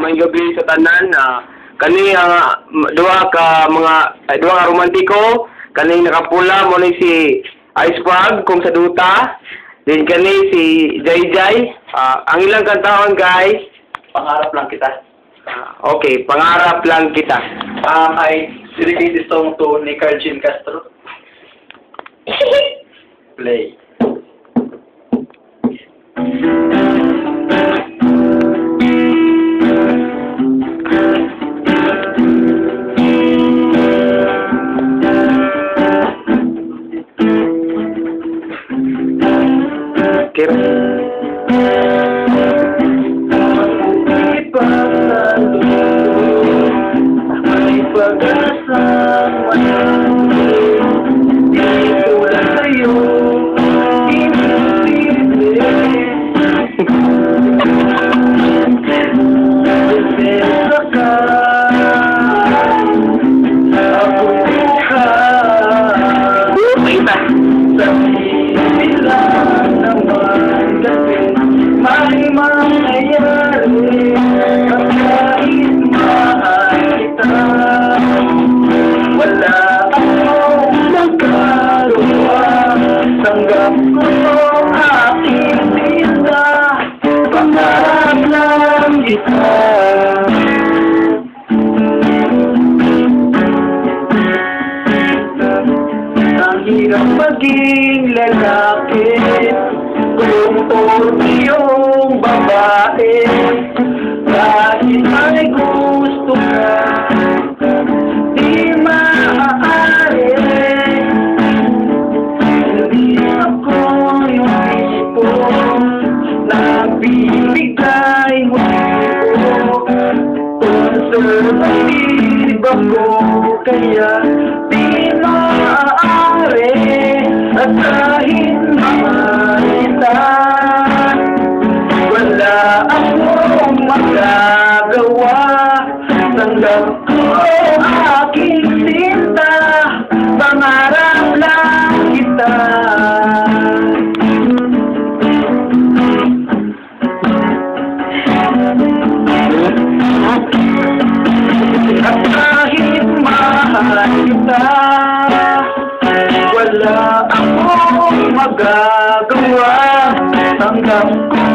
may gabi sa tanan na kani ang duha nga romantiko, kani nakapula mo ni si Ice Frog kung sa duta, din kani si Jay Jay. Ang ilang kantaon guys, Pangarap lang kita. okay, pangarap lang kita. I dedicated song to ni Carl Jean Castro. Play. May pag-asang dito lang sa'yo, imposible. Desesa ka, ako ka, sabihin lang naman kasi may mangyayari kahit mahal kita. Wala akong magagawa, tanggap ko aking sinta, pangarap lang kita. Ang hirap maging lalaki kung yung babae, kahit may gusto ka, di maaari. Hindi ako yung tipo na bibigay mo dito. Conservative ako, kaya di maaari. At kahit makita, wala akong magagawa, tanggap ko aking sinta, pangarap lang kita. At kahit mahal kita, wala akong magagawa, tanggap ko